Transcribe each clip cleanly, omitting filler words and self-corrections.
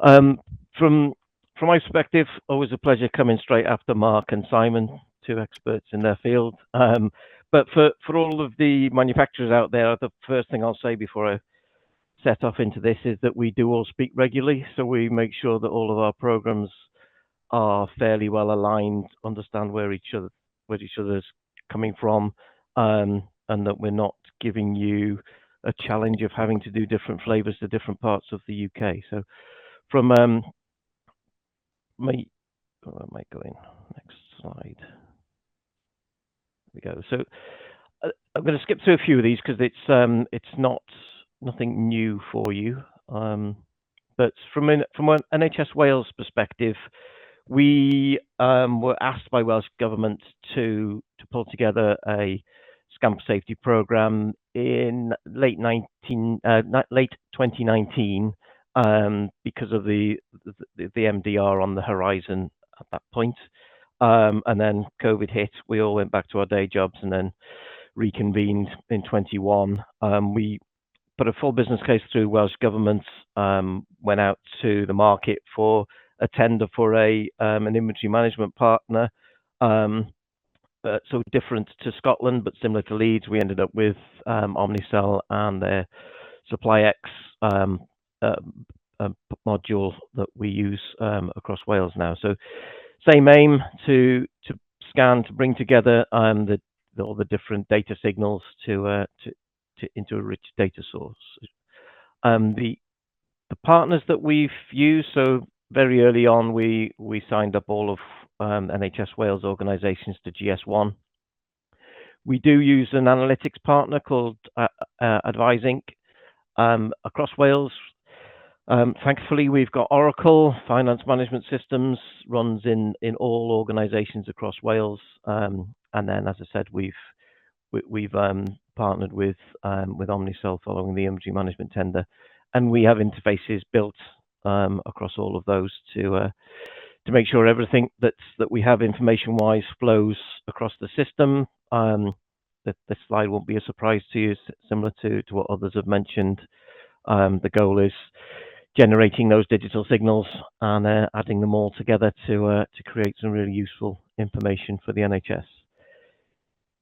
Um, from from my perspective, always a pleasure coming straight after Mark and Simon, two experts in their field. But for all of the manufacturers out there, the first thing I'll say before I set off into this is that we do all speak regularly, so we make sure that all of our programs are fairly well aligned, understand where each other's coming from, and that we're not giving you a challenge of having to do different flavors to different parts of the UK. So from my, oh, I might go in next slide. There we go. So I'm going to skip through a few of these because it's not nothing new for you. But from an NHS Wales perspective, we were asked by Welsh Government to pull together a Scan4Safety program in late 2019 because of the MDR on the horizon at that point. And then COVID hit. We all went back to our day jobs and then reconvened in 21. We put a full business case through Welsh Government, went out to the market for a tender for an inventory management partner. So different to Scotland, but similar to Leeds, we ended up with Omnicell and their SupplyX module that we use across Wales now. So same aim to scan, to bring together all the different data signals to into a rich data source. The partners that we've used, so very early on, we signed up all of NHS Wales organisations to GS1. We do use an analytics partner called Advise Inc. Across Wales. Thankfully, we've got Oracle Finance Management Systems runs in all organisations across Wales, and then, as I said, we've partnered with Omnicell following the inventory management tender, and we have interfaces built across all of those to make sure everything that we have information-wise flows across the system. That this slide won't be a surprise to you, similar to what others have mentioned. The goal is generating those digital signals and adding them all together to create some really useful information for the NHS.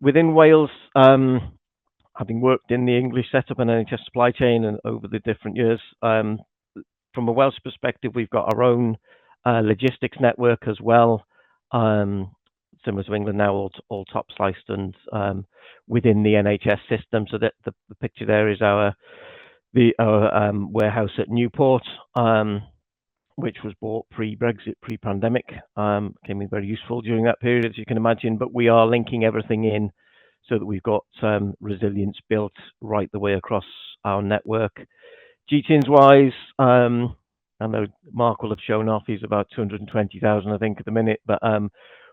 Within Wales, having worked in the English setup and NHS supply chain and over the different years, from a Welsh perspective, we've got our own logistics network as well, similar to England now, all top sliced and within the NHS system. So that the picture there is our warehouse at Newport, which was bought pre-Brexit, pre-pandemic. Came in very useful during that period, as you can imagine. But we are linking everything in so that we've got resilience built right the way across our network. GTINs wise, I know Mark will have shown off. He's about 220,000, I think, at the minute. But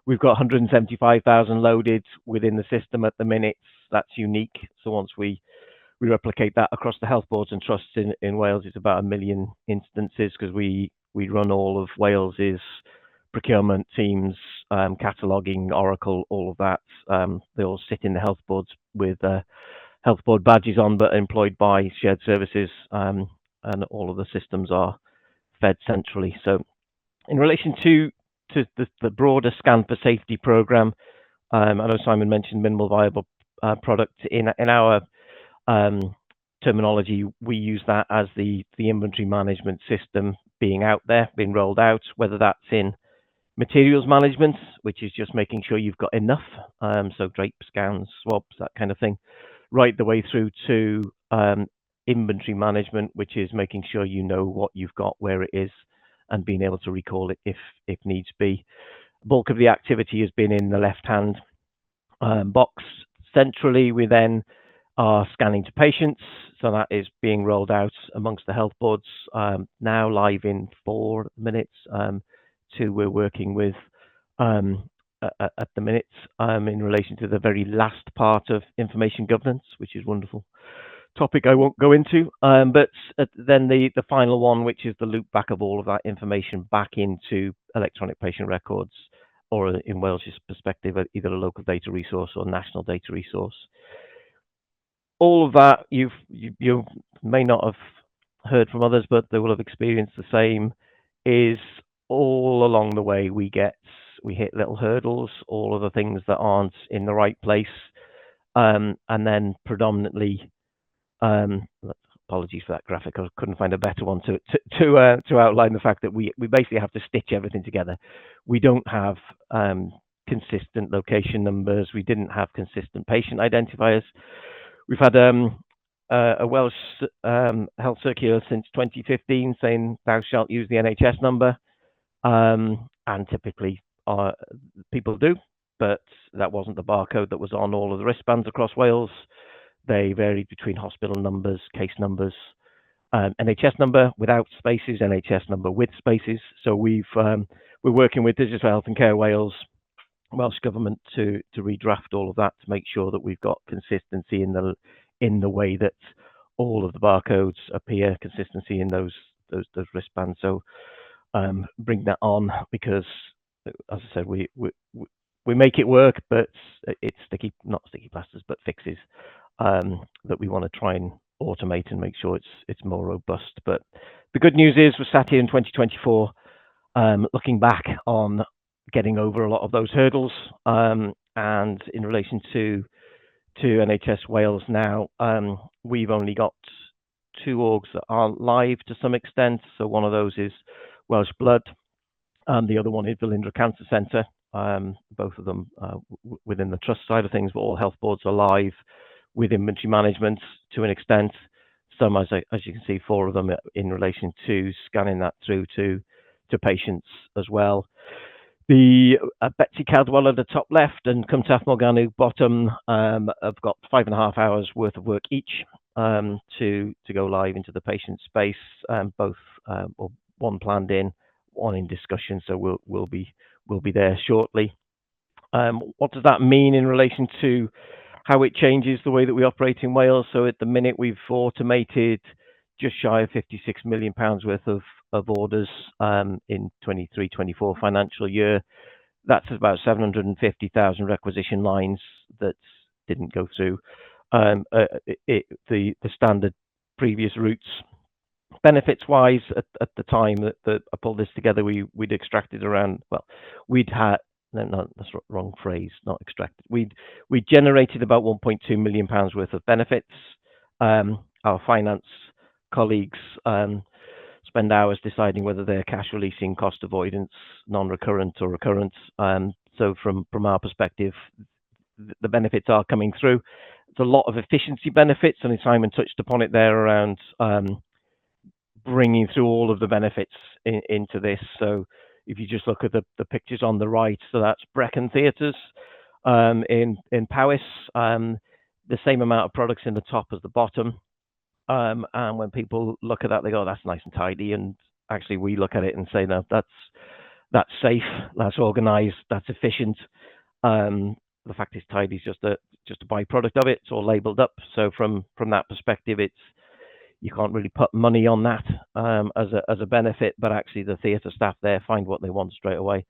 we've got 175,000 loaded within the system at the minute. That's unique. So once we replicate that across the health boards and trusts in Wales, it's about 1 million instances, because we run all of Wales's procurement teams, cataloguing, Oracle, all of that. They all sit in the health boards with health board badges on, but employed by shared services, and all of the systems are fed centrally. So in relation to the broader Scan4Safety program, I know Simon mentioned minimal viable product. In our terminology, we use that as the inventory management system being out there, being rolled out, whether that's in materials management, which is just making sure you've got enough, so drape, scans, swabs, that kind of thing, right the way through to inventory management, which is making sure you know what you've got, where it is, and being able to recall it if needs be. The bulk of the activity has been in the left-hand box. Centrally, we then are scanning to patients, so that is being rolled out amongst the health boards, now live in 4 minutes. 2 we're working with at the minute in relation to the very last part of information governance, which is wonderful topic I won't go into, but then the final one, which is the loop back of all of that information back into electronic patient records, or in Wales's perspective, either a local data resource or national data resource. All of that you may not have heard from others, but they will have experienced the same. is all along the way we hit little hurdles, all of the things that aren't in the right place, and then predominantly, um, apologies for that graphic, I couldn't find a better one to outline the fact that we basically have to stitch everything together. We don't have consistent location numbers. We didn't have consistent patient identifiers. We've had a Welsh health circular since 2015 saying thou shalt use the NHS number, and typically people do, but that wasn't the barcode that was on all of the wristbands across Wales. They varied between hospital numbers, case numbers, NHS number without spaces, NHS number with spaces. So we're working with Digital Health and Care Wales, Welsh Government to redraft all of that to make sure that we've got consistency in the way that all of the barcodes appear, consistency in those wristbands. So bring that on, because, as I said, we make it work, but it's not sticky plasters, but fixes that we want to try and automate and make sure it's more robust. But the good news is we're sat here in 2024, looking back on getting over a lot of those hurdles, and in relation to NHS Wales now, we've only got 2 orgs that are live to some extent. So one of those is Welsh Blood, and the other one is Velindre Cancer Centre. Both of them within the trust side of things, but all health boards are live with inventory management to an extent. Some, as you can see, 4 of them in relation to scanning that through to patients as well. The Betsy Cadwell at the top left and Cumtaf Morganu bottom have got 5.5 hours worth of work each to go live into the patient space. Both or one planned in, one in discussion. So we'll be there shortly. What does that mean in relation to how it changes the way that we operate in Wales? So at the minute we've automated just shy of £56 million worth of orders in 23-24 financial year. That's about 750,000 requisition lines that didn't go through the standard previous routes. Benefits wise, at the time that I pulled this together, we'd extracted around, well, we'd had, no, that's the wrong phrase, not extracted. We'd generated about £1.2 million worth of benefits. Our finance colleagues spend hours deciding whether they're cash releasing, cost avoidance, non-recurrent or recurrent. So from our perspective, the benefits are coming through. There's a lot of efficiency benefits, and Simon touched upon it there around bringing through all of the benefits into this. So if you just look at the pictures on the right, so that's Brecon Theatres in Powys, the same amount of products in the top as the bottom. And when people look at that, they go, that's nice and tidy. And actually we look at it and say, no, that's safe, that's organized, that's efficient. The fact it's tidy is just a byproduct of it. It's all labeled up. So from that perspective, you can't really put money on that as a benefit, but actually the theatre staff there find what they want straight away.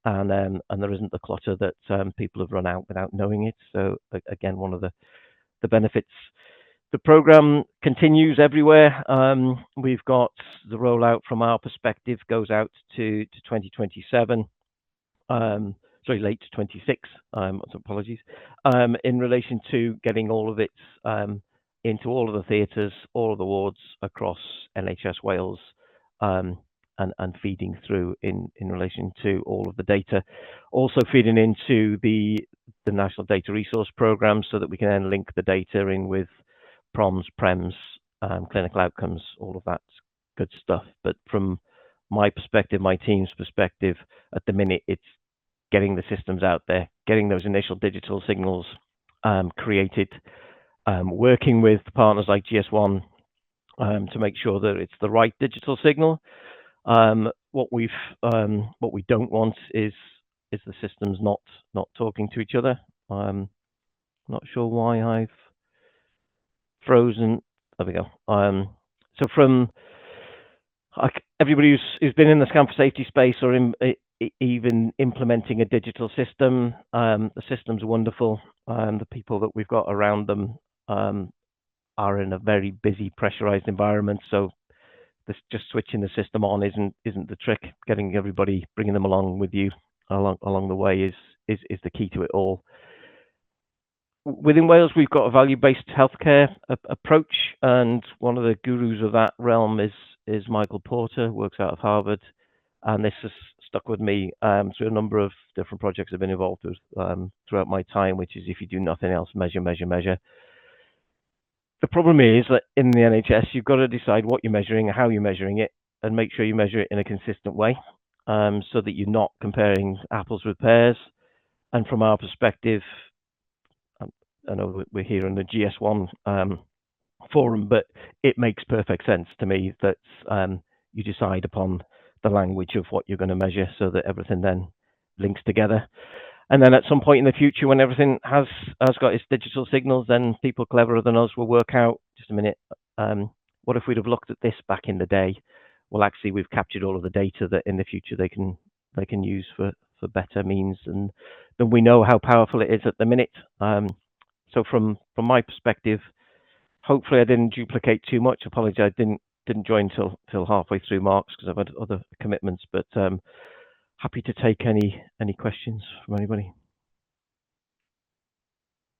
And there isn't the clutter that people have run out without knowing it. So again, one of the benefits. The program continues everywhere. We've got the rollout from our perspective goes out to 2027. Sorry, late 26. Apologies. In relation to getting all of it into all of the theatres, all of the wards across NHS Wales, and feeding through in relation to all of the data. Also feeding into the National Data Resource Programme so that we can then link the data in with PROMs, PREMs, clinical outcomes, all of that good stuff. But from my perspective, my team's perspective, at the minute, it's getting the systems out there, getting those initial digital signals created, working with partners like GS1 to make sure that it's the right digital signal. What we don't want is the systems not talking to each other. Not sure why I've frozen. There we go. So from everybody who's been in the Scan4Safety space or even implementing a digital system, the system's wonderful. The people that we've got around them are in a very busy, pressurized environment. So just switching the system on isn't the trick. Getting everybody, bringing them along with you along the way is the key to it all. Within Wales, we've got a value-based healthcare approach, and one of the gurus of that realm is Michael Porter, works out of Harvard, and this has stuck with me through a number of different projects I've been involved with throughout my time, which is if you do nothing else, measure, measure, measure. The problem is that in the NHS, you've got to decide what you're measuring, how you're measuring it, and make sure you measure it in a consistent way, so that you're not comparing apples with pears. And from our perspective, I know we're here in the GS1 forum, but it makes perfect sense to me that you decide upon the language of what you're going to measure, so that everything then links together. And then at some point in the future, when everything has got its digital signals, then people cleverer than us will work out, just a minute, what if we'd have looked at this back in the day? Well, actually, we've captured all of the data that in the future they can use for better means, and then we know how powerful it is at the minute. So from my perspective, hopefully I didn't duplicate too much. Apologize, I didn't join till halfway through Mark's because I've had other commitments, but happy to take any questions from anybody.